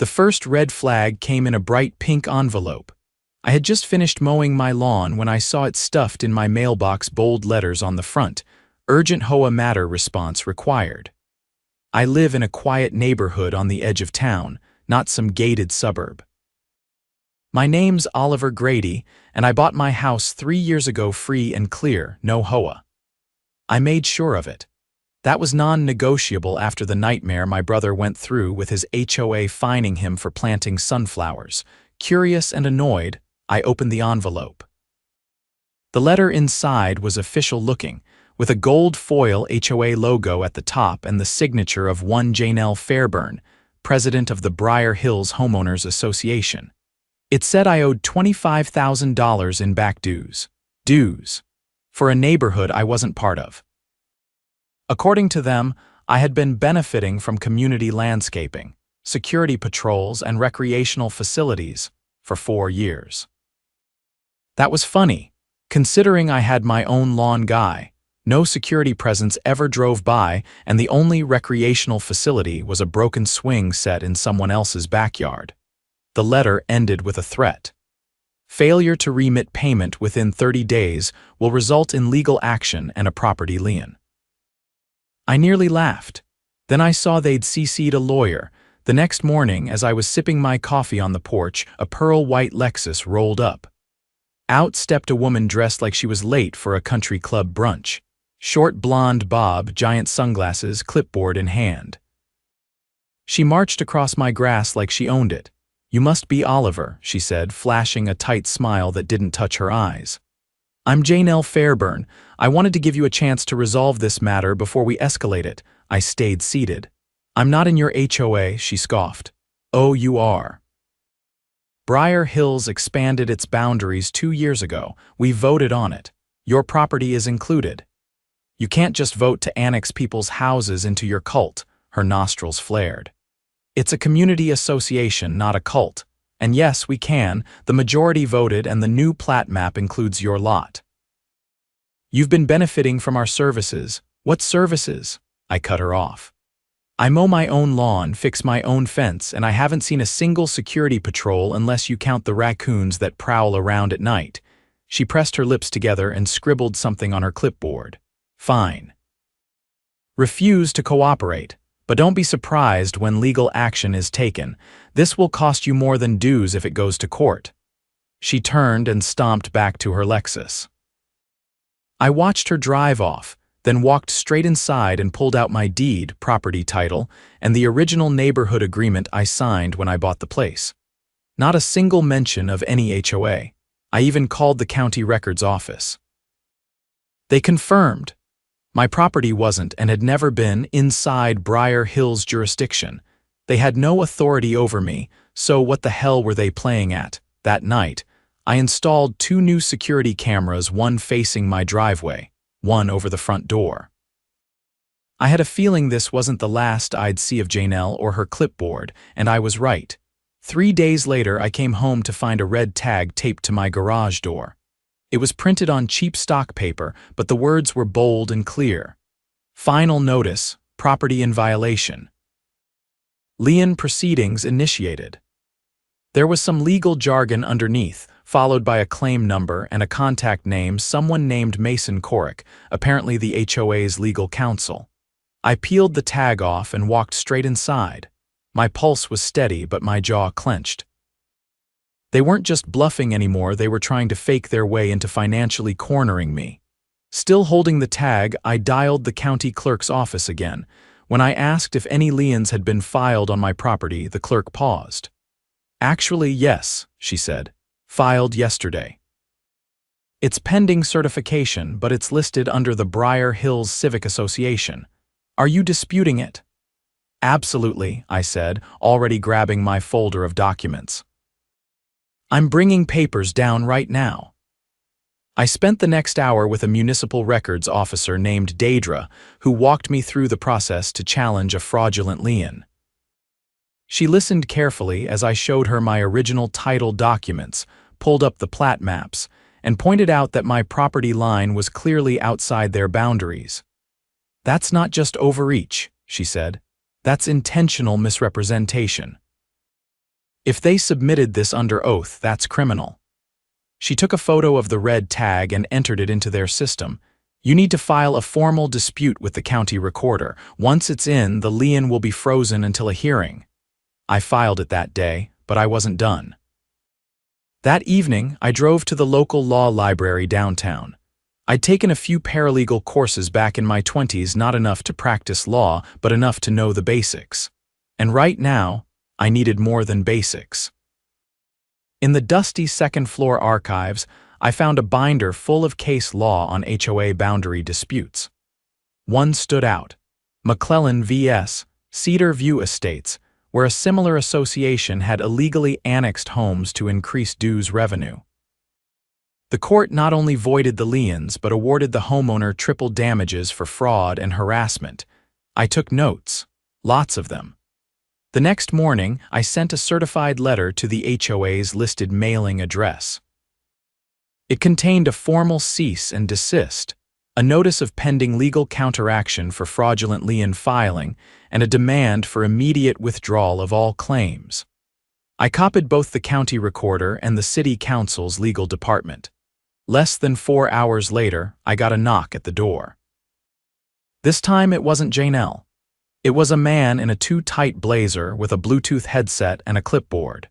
The first red flag came in a bright pink envelope. I had just finished mowing my lawn when I saw it stuffed in my mailbox, bold letters on the front. Urgent HOA matter response required. I live in a quiet neighborhood on the edge of town, not some gated suburb. My name's Oliver Grady, and I bought my house 3 years ago free and clear, no HOA. I made sure of it. That was non-negotiable after the nightmare my brother went through with his HOA fining him for planting sunflowers. Curious and annoyed, I opened the envelope. The letter inside was official-looking, with a gold foil HOA logo at the top and the signature of one Janelle Fairburn, president of the Briar Hills Homeowners Association. It said I owed $25,000 in back dues. For a neighborhood I wasn't part of. According to them, I had been benefiting from community landscaping, security patrols, and recreational facilities for 4 years. That was funny, considering I had my own lawn guy. No security presence ever drove by, and the only recreational facility was a broken swing set in someone else's backyard. The letter ended with a threat. Failure to remit payment within 30 days will result in legal action and a property lien. I nearly laughed. Then I saw they'd CC'd a lawyer. The next morning, as I was sipping my coffee on the porch, a pearl-white Lexus rolled up. Out stepped a woman dressed like she was late for a country club brunch. Short blonde bob, giant sunglasses, clipboard in hand. She marched across my grass like she owned it. "You must be Oliver," she said, flashing a tight smile that didn't touch her eyes. "I'm Janelle Fairburn. I wanted to give you a chance to resolve this matter before we escalate it." I stayed seated. "I'm not in your HOA," she scoffed. "Oh, you are." Briar Hills expanded its boundaries 2 years ago. We voted on it. Your property is included. You can't just vote to annex people's houses into your cult. Her nostrils flared. It's a community association, not a cult. And yes, we can. The majority voted, and the new plat map includes your lot. You've been benefiting from our services. What services? I cut her off. I mow my own lawn, fix my own fence, and I haven't seen a single security patrol unless you count the raccoons that prowl around at night. She pressed her lips together and scribbled something on her clipboard. Fine. Refuse to cooperate. But don't be surprised when legal action is taken. This will cost you more than dues if it goes to court. She turned and stomped back to her Lexus. I watched her drive off, then walked straight inside and pulled out my deed, property title, and the original neighborhood agreement I signed when I bought the place. Not a single mention of any HOA. I even called the county records office. They confirmed. My property wasn't and had never been inside Briar Hills jurisdiction. They had no authority over me, so what the hell were they playing at? That night, I installed 2 new security cameras, one facing my driveway, one over the front door. I had a feeling this wasn't the last I'd see of Janelle or her clipboard, and I was right. 3 days later, I came home to find a red tag taped to my garage door. It was printed on cheap stock paper, but the words were bold and clear. Final notice, property in violation. Lien proceedings initiated. There was some legal jargon underneath, followed by a claim number and a contact name, someone named Mason Corrick, apparently the HOA's legal counsel. I peeled the tag off and walked straight inside. My pulse was steady, but my jaw clenched. They weren't just bluffing anymore, they were trying to fake their way into financially cornering me. Still holding the tag, I dialed the county clerk's office again. When I asked if any liens had been filed on my property, the clerk paused. "Actually, yes," she said. "Filed yesterday. It's pending certification, but it's listed under the Briar Hills Civic Association. Are you disputing it?" "Absolutely," I said, already grabbing my folder of documents. "I'm bringing papers down right now." I spent the next hour with a municipal records officer named Daedra, who walked me through the process to challenge a fraudulent lien. She listened carefully as I showed her my original title documents, pulled up the plat maps, and pointed out that my property line was clearly outside their boundaries. "That's not just overreach," she said. "That's intentional misrepresentation." If they submitted this under oath, that's criminal. She took a photo of the red tag and entered it into their system. You need to file a formal dispute with the county recorder. Once it's in, the lien will be frozen until a hearing. I filed it that day, but I wasn't done. That evening, I drove to the local law library downtown. I'd taken a few paralegal courses back in my 20s, not enough to practice law, but enough to know the basics. And right now, I needed more than basics. In the dusty second-floor archives, I found a binder full of case law on HOA boundary disputes. One stood out: McClellan vs. Cedar View Estates, where a similar association had illegally annexed homes to increase dues revenue. The court not only voided the liens but awarded the homeowner triple damages for fraud and harassment. I took notes, lots of them. The next morning, I sent a certified letter to the HOA's listed mailing address. It contained a formal cease and desist, a notice of pending legal counteraction for fraudulent lien filing, and a demand for immediate withdrawal of all claims. I copied both the county recorder and the city council's legal department. Less than 4 hours later, I got a knock at the door. This time it wasn't Janelle. It was a man in a too-tight blazer with a Bluetooth headset and a clipboard.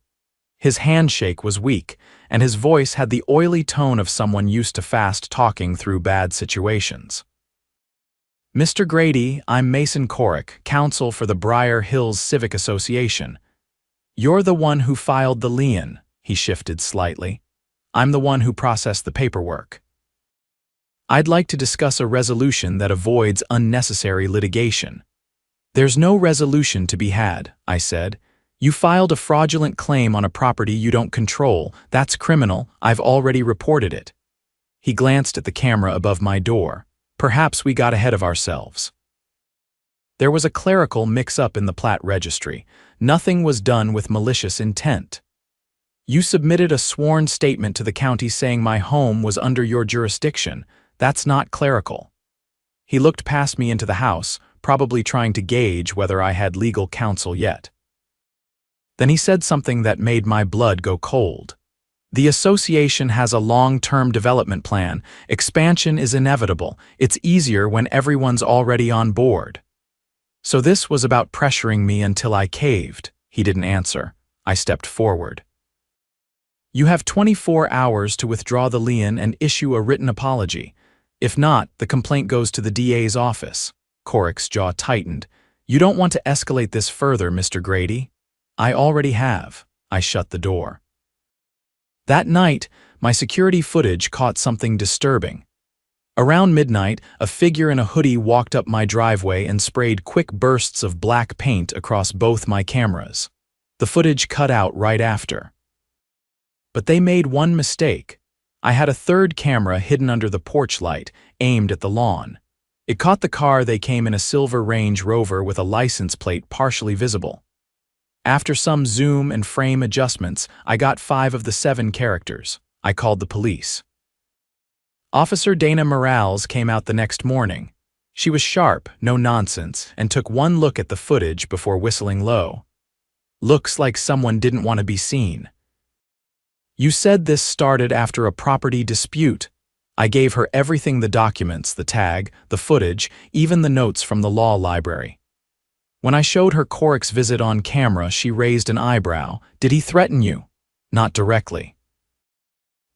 His handshake was weak, and his voice had the oily tone of someone used to fast talking through bad situations. "Mr. Grady, I'm Mason Corrick, counsel for the Briar Hills Civic Association. You're the one who filed the lien," he shifted slightly. "I'm the one who processed the paperwork. I'd like to discuss a resolution that avoids unnecessary litigation." "There's no resolution to be had," I said. "You filed a fraudulent claim on a property you don't control. That's criminal. I've already reported it." He glanced at the camera above my door. Perhaps we got ahead of ourselves. There was a clerical mix-up in the plat registry. Nothing was done with malicious intent. "You submitted a sworn statement to the county saying my home was under your jurisdiction. That's not clerical." He looked past me into the house, probably trying to gauge whether I had legal counsel yet. Then he said something that made my blood go cold. "The association has a long-term development plan. Expansion is inevitable. It's easier when everyone's already on board." So this was about pressuring me until I caved. He didn't answer. I stepped forward. "You have 24 hours to withdraw the lien and issue a written apology. If not, the complaint goes to the DA's office." Corrick's jaw tightened. "You don't want to escalate this further, Mr. Grady?" "I already have." I shut the door. That night, my security footage caught something disturbing. Around midnight, a figure in a hoodie walked up my driveway and sprayed quick bursts of black paint across both my cameras. The footage cut out right after. But they made one mistake. I had a third camera hidden under the porch light, aimed at the lawn. It caught the car. They came in a silver Range Rover with a license plate partially visible. After some zoom and frame adjustments, I got 5 of the 7 characters. I called the police. Officer Dana Morales came out the next morning. She was sharp, no nonsense, and took one look at the footage before whistling low. "Looks like someone didn't want to be seen." "You said this started after a property dispute." I gave her everything: the documents, the tag, the footage, even the notes from the law library. When I showed her Corrick's visit on camera, she raised an eyebrow. "Did he threaten you?" "Not directly."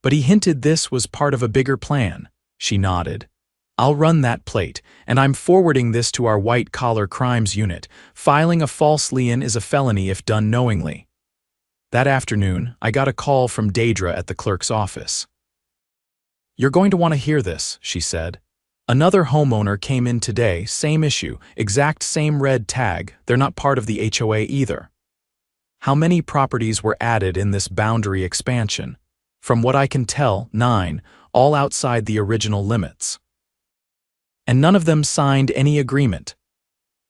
"But he hinted this was part of a bigger plan." She nodded. "I'll run that plate, and I'm forwarding this to our white-collar crimes unit. Filing a false lien is a felony if done knowingly." That afternoon, I got a call from Deidre at the clerk's office. "You're going to want to hear this," she said. "Another homeowner came in today, same issue, exact same red tag. They're not part of the HOA either." "How many properties were added in this boundary expansion?" "From what I can tell, 9, all outside the original limits." "And none of them signed any agreement?"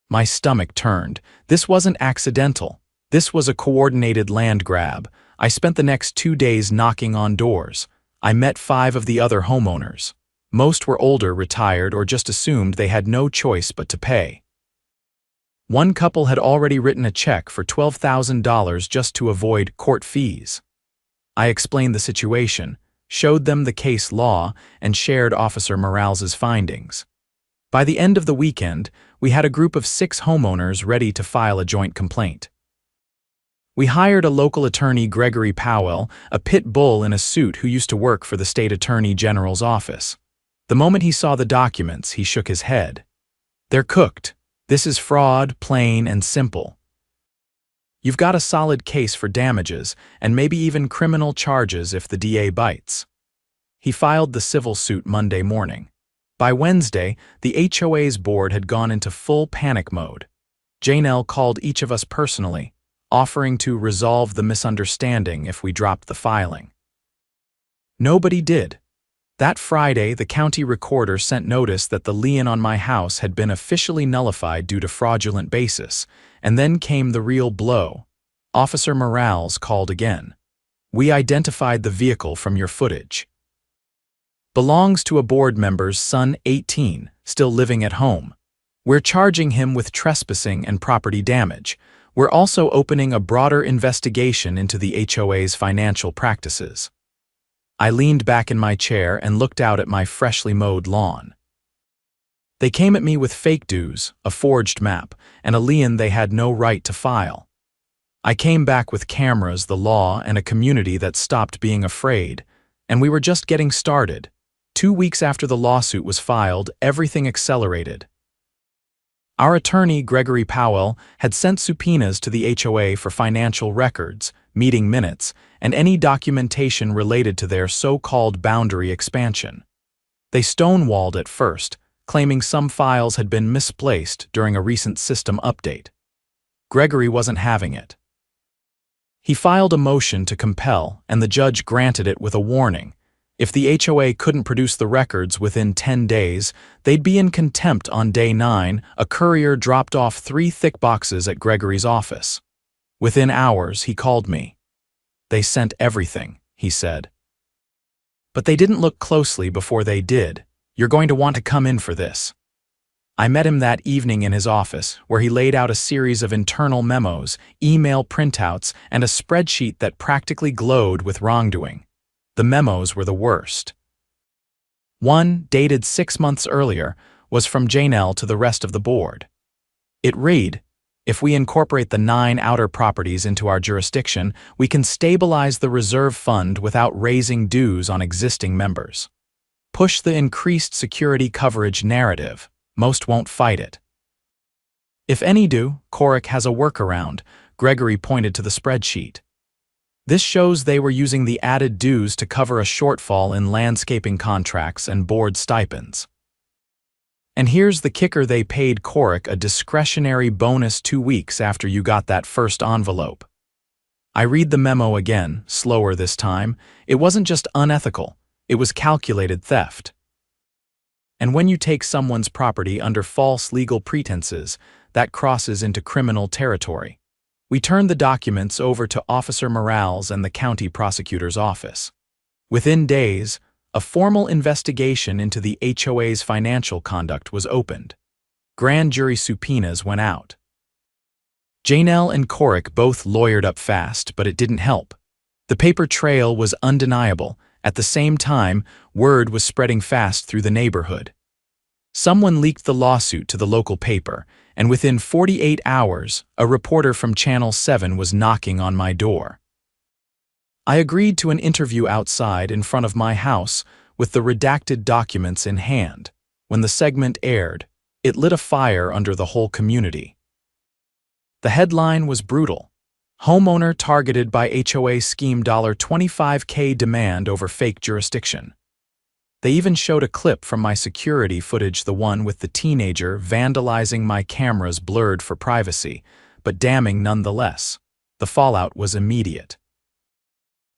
My stomach turned. This wasn't accidental. This was a coordinated land grab. I spent the next 2 days knocking on doors. I met 5 of the other homeowners. Most were older, retired, or just assumed they had no choice but to pay. One couple had already written a check for $12,000 just to avoid court fees. I explained the situation, showed them the case law, and shared Officer Morales's findings. By the end of the weekend, we had a group of 6 homeowners ready to file a joint complaint. We hired a local attorney, Gregory Powell, a pit bull in a suit who used to work for the state attorney general's office. The moment he saw the documents, he shook his head. "They're cooked. This is fraud, plain and simple. You've got a solid case for damages, and maybe even criminal charges if the DA bites." He filed the civil suit Monday morning. By Wednesday, the HOA's board had gone into full panic mode. Janelle called each of us personally, offering to resolve the misunderstanding if we dropped the filing. Nobody did. That Friday, the county recorder sent notice that the lien on my house had been officially nullified due to fraudulent basis, and then came the real blow. Officer Morales called again. "We identified the vehicle from your footage. Belongs to a board member's son, 18, still living at home. We're charging him with trespassing and property damage. We're also opening a broader investigation into the HOA's financial practices." I leaned back in my chair and looked out at my freshly mowed lawn. They came at me with fake dues, a forged map, and a lien they had no right to file. I came back with cameras, the law, and a community that stopped being afraid, and we were just getting started. 2 weeks after the lawsuit was filed, everything accelerated. Our attorney, Gregory Powell, had sent subpoenas to the HOA for financial records, meeting minutes, and any documentation related to their so-called boundary expansion. They stonewalled at first, claiming some files had been misplaced during a recent system update. Gregory wasn't having it. He filed a motion to compel, and the judge granted it with a warning. If the HOA couldn't produce the records within 10 days, they'd be in contempt on day 9. A courier dropped off 3 thick boxes at Gregory's office. Within hours, he called me. "They sent everything," he said. "But they didn't look closely before they did. You're going to want to come in for this." I met him that evening in his office, where he laid out a series of internal memos, email printouts, and a spreadsheet that practically glowed with wrongdoing. The memos were the worst. One, dated 6 months earlier, was from Janelle to the rest of the board. It read, "If we incorporate the 9 outer properties into our jurisdiction, we can stabilize the reserve fund without raising dues on existing members. Push the increased security coverage narrative. Most won't fight it." If any do, Corrick has a workaround. Gregory pointed to the spreadsheet. This shows they were using the added dues to cover a shortfall in landscaping contracts and board stipends. And here's the kicker: they paid Corrick a discretionary bonus 2 weeks after you got that first envelope. I read the memo again, slower this time. It wasn't just unethical, it was calculated theft. And when you take someone's property under false legal pretenses, that crosses into criminal territory. We turned the documents over to Officer Morales and the county prosecutor's office. Within days, a formal investigation into the HOA's financial conduct was opened. Grand jury subpoenas went out. Janelle and Corrick both lawyered up fast, but it didn't help. The paper trail was undeniable. At the same time, word was spreading fast through the neighborhood. Someone leaked the lawsuit to the local paper, and within 48 hours, a reporter from Channel 7 was knocking on my door. I agreed to an interview outside in front of my house with the redacted documents in hand. When the segment aired, it lit a fire under the whole community. The headline was brutal. Homeowner targeted by HOA scheme $25K demand over fake jurisdiction. They even showed a clip from my security footage, the one with the teenager vandalizing my cameras, blurred for privacy, but damning nonetheless. The fallout was immediate.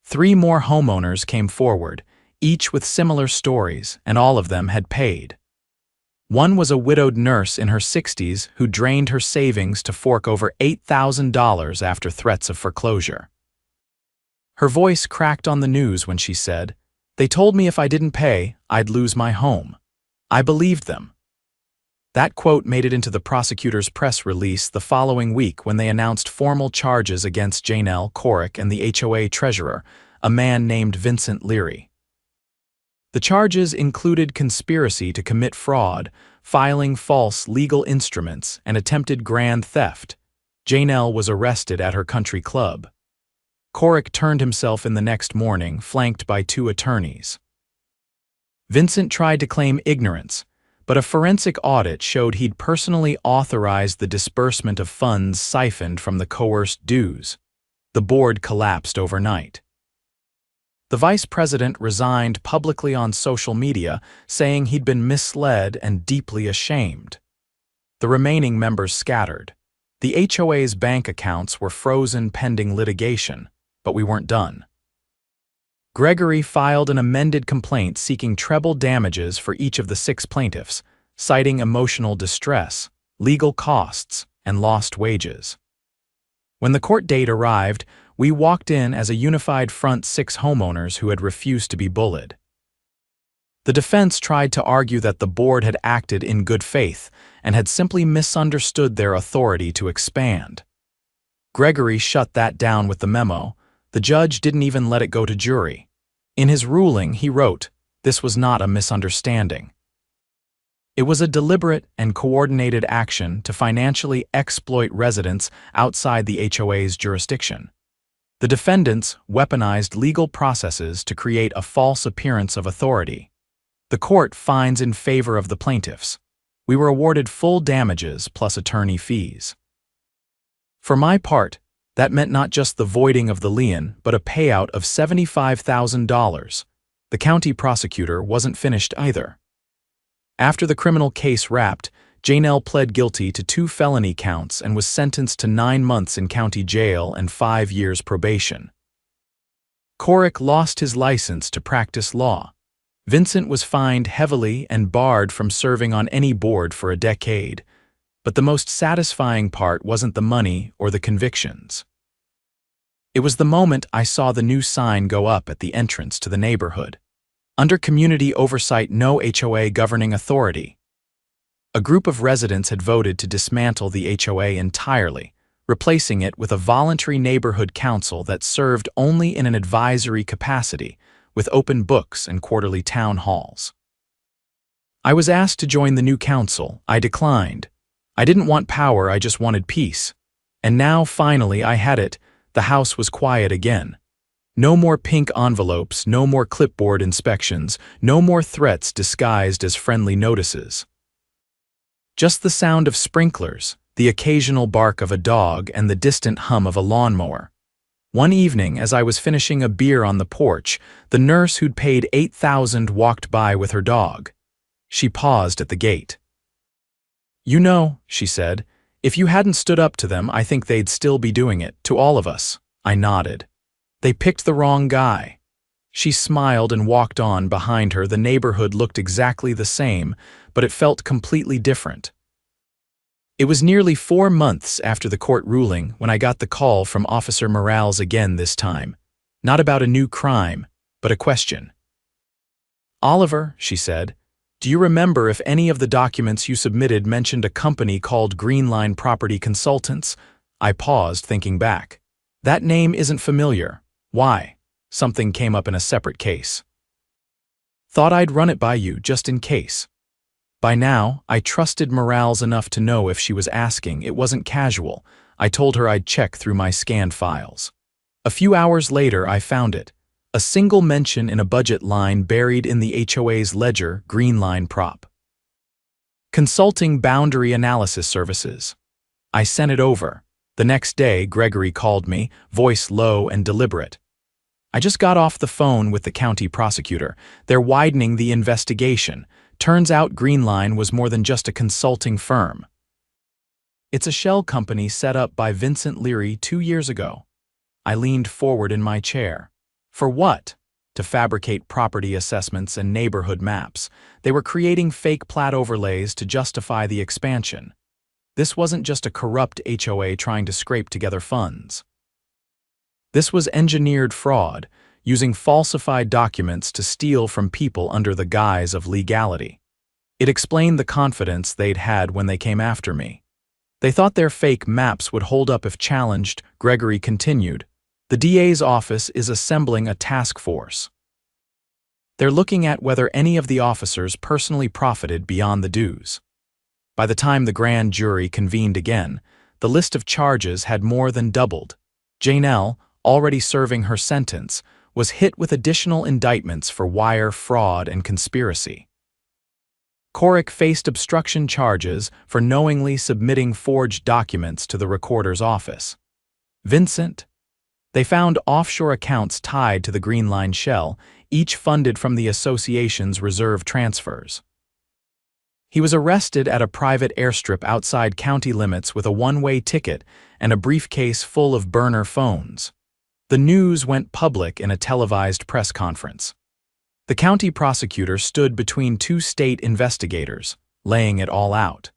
3 more homeowners came forward, each with similar stories, and all of them had paid. One was a widowed nurse in her 60s who drained her savings to fork over $8,000 after threats of foreclosure. Her voice cracked on the news when she said, "They told me if I didn't pay, I'd lose my home." I believed them. That quote made it into the prosecutor's press release the following week when they announced formal charges against Janelle Corrick and the HOA treasurer, a man named Vincent Leary. The charges included conspiracy to commit fraud, filing false legal instruments, and attempted grand theft. Janelle was arrested at her country club. Corrick turned himself in the next morning, flanked by 2 attorneys. Vincent tried to claim ignorance, but a forensic audit showed he'd personally authorized the disbursement of funds siphoned from the coerced dues. The board collapsed overnight. The vice president resigned publicly on social media, saying he'd been misled and deeply ashamed. The remaining members scattered. The HOA's bank accounts were frozen pending litigation, but we weren't done. Gregory filed an amended complaint seeking treble damages for each of the 6 plaintiffs, citing emotional distress, legal costs, and lost wages. When the court date arrived, we walked in as a unified front 6 homeowners who had refused to be bullied. The defense tried to argue that the board had acted in good faith and had simply misunderstood their authority to expand. Gregory shut that down with the memo. The judge didn't even let it go to jury. In his ruling, he wrote, "This was not a misunderstanding. It was a deliberate and coordinated action to financially exploit residents outside the HOA's jurisdiction. The defendants weaponized legal processes to create a false appearance of authority. The court finds in favor of the plaintiffs. We were awarded full damages plus attorney fees." For my part, that meant not just the voiding of the lien, but a payout of $75,000. The county prosecutor wasn't finished either. After the criminal case wrapped, Janelle pled guilty to 2 felony counts and was sentenced to 9 months in county jail and 5 years probation. Corrick lost his license to practice law. Vincent was fined heavily and barred from serving on any board for a decade. But the most satisfying part wasn't the money or the convictions. It was the moment I saw the new sign go up at the entrance to the neighborhood. Under community oversight, no HOA governing authority. A group of residents had voted to dismantle the HOA entirely, replacing it with a voluntary neighborhood council that served only in an advisory capacity, with open books and quarterly town halls. I was asked to join the new council. I declined. I didn't want power, I just wanted peace. And now, finally, I had it. The house was quiet again. No more pink envelopes, no more clipboard inspections, no more threats disguised as friendly notices. Just the sound of sprinklers, the occasional bark of a dog, and the distant hum of a lawnmower. One evening, as I was finishing a beer on the porch, the nurse who'd paid $8,000 walked by with her dog. She paused at the gate. "You know," she said, "if you hadn't stood up to them, I think they'd still be doing it, to all of us." I nodded. "They picked the wrong guy." She smiled and walked on. Behind her, the neighborhood looked exactly the same, but it felt completely different. It was nearly 4 months after the court ruling when I got the call from Officer Morales again this time. Not about a new crime, but a question. "Oliver," she said, "do you remember if any of the documents you submitted mentioned a company called Greenline Property Consultants?" I paused, thinking back. "That name isn't familiar. Why?" Something came up in a separate case. "Thought I'd run it by you, just in case." By now, I trusted Morales enough to know if she was asking, it wasn't casual. I told her I'd check through my scanned files. A few hours later, I found it. A single mention in a budget line buried in the HOA's ledger, Greenline Prop. Consulting Boundary Analysis Services. I sent it over. The next day, Gregory called me, voice low and deliberate. "I just got off the phone with the county prosecutor. They're widening the investigation. Turns out Greenline was more than just a consulting firm. It's a shell company set up by Vincent Leary 2 years ago." I leaned forward in my chair. "For what?" "To fabricate property assessments and neighborhood maps. They were creating fake plat overlays to justify the expansion. This wasn't just a corrupt HOA trying to scrape together funds. This was engineered fraud, using falsified documents to steal from people under the guise of legality. It explained the confidence they'd had when they came after me. They thought their fake maps would hold up if challenged, Gregory continued. The DA's office is assembling a task force. They're looking at whether any of the officers personally profited beyond the dues. By the time the grand jury convened again, the list of charges had more than doubled. Janelle, already serving her sentence, was hit with additional indictments for wire fraud and conspiracy. Corrick faced obstruction charges for knowingly submitting forged documents to the recorder's office. Vincent? They found offshore accounts tied to the Green Line shell, each funded from the association's reserve transfers. He was arrested at a private airstrip outside county limits with a one-way ticket and a briefcase full of burner phones. The news went public in a televised press conference. The county prosecutor stood between two state investigators, laying it all out.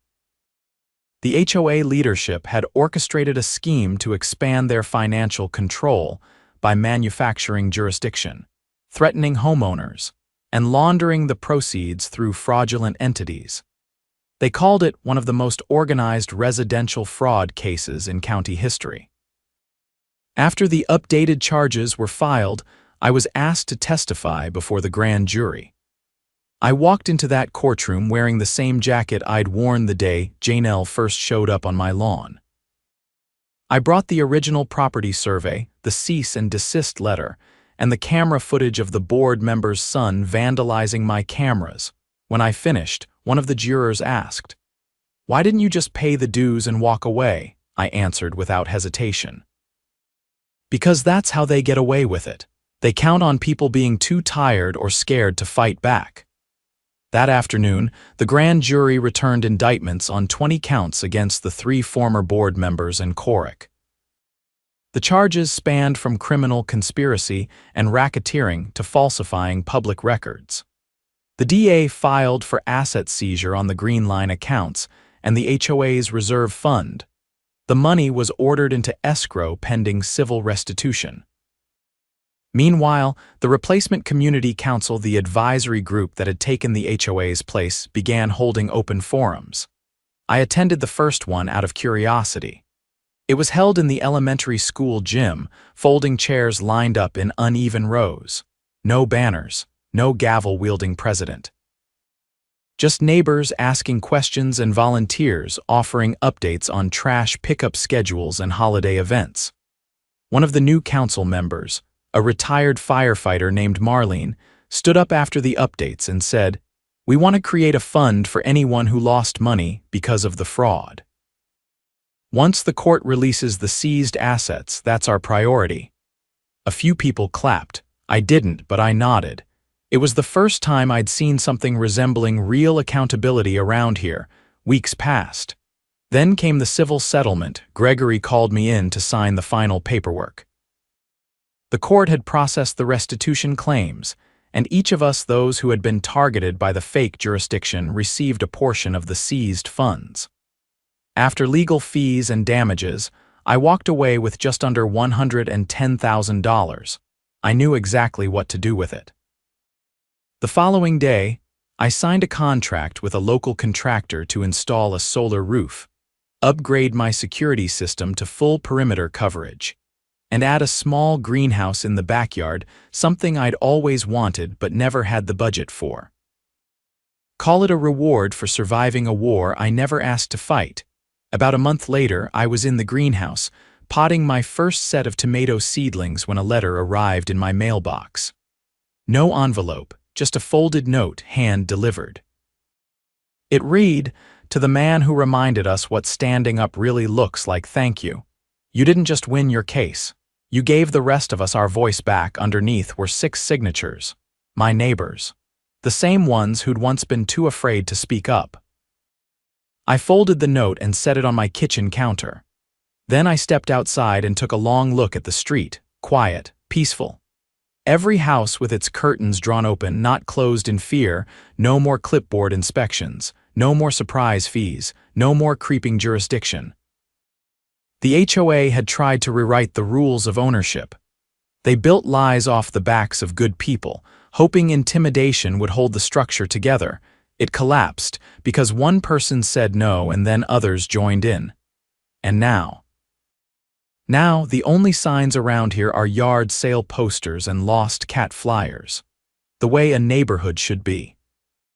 The HOA leadership had orchestrated a scheme to expand their financial control by manufacturing jurisdiction, threatening homeowners, and laundering the proceeds through fraudulent entities. They called it one of the most organized residential fraud cases in county history. After the updated charges were filed, I was asked to testify before the grand jury. I walked into that courtroom wearing the same jacket I'd worn the day Janelle first showed up on my lawn. I brought the original property survey, the cease and desist letter, and the camera footage of the board member's son vandalizing my cameras. When I finished, one of the jurors asked, "Why didn't you just pay the dues and walk away?" I answered without hesitation. Because that's how they get away with it. They count on people being too tired or scared to fight back. That afternoon, the grand jury returned indictments on 20 counts against the 3 former board members and Corrick. The charges spanned from criminal conspiracy and racketeering to falsifying public records. The DA filed for asset seizure on the Green Line accounts and the HOA's reserve fund. The money was ordered into escrow pending civil restitution. Meanwhile, the replacement community council, the advisory group that had taken the HOA's place, began holding open forums. I attended the first one out of curiosity. It was held in the elementary school gym, folding chairs lined up in uneven rows. No banners, no gavel-wielding president. Just neighbors asking questions and volunteers offering updates on trash pickup schedules and holiday events. One of the new council members, a retired firefighter named Marlene, stood up after the updates and said, "We want to create a fund for anyone who lost money because of the fraud. Once the court releases the seized assets, that's our priority." A few people clapped. I didn't, but I nodded. It was the first time I'd seen something resembling real accountability around here. Weeks passed. Then came the civil settlement. Gregory called me in to sign the final paperwork. The court had processed the restitution claims, and each of us, those who had been targeted by the fake jurisdiction, received a portion of the seized funds. After legal fees and damages, I walked away with just under $110,000. I knew exactly what to do with it. The following day, I signed a contract with a local contractor to install a solar roof, upgrade my security system to full perimeter coverage, and add a small greenhouse in the backyard, something I'd always wanted but never had the budget for. Call it a reward for surviving a war I never asked to fight. About a month later, I was in the greenhouse, potting my first set of tomato seedlings when a letter arrived in my mailbox. No envelope, just a folded note, hand-delivered. It read, "To the man who reminded us what standing up really looks like, thank you. You didn't just win your case. You gave the rest of us our voice back." Underneath were 6 signatures. My neighbors. The same ones who'd once been too afraid to speak up. I folded the note and set it on my kitchen counter. Then I stepped outside and took a long look at the street, quiet, peaceful. Every house with its curtains drawn open, not closed in fear, no more clipboard inspections, no more surprise fees, no more creeping jurisdiction. The HOA had tried to rewrite the rules of ownership. They built lies off the backs of good people, hoping intimidation would hold the structure together, It collapsed because one person said no and then others joined in. And now, the only signs around here are yard sale posters and lost cat flyers. The way a neighborhood should be.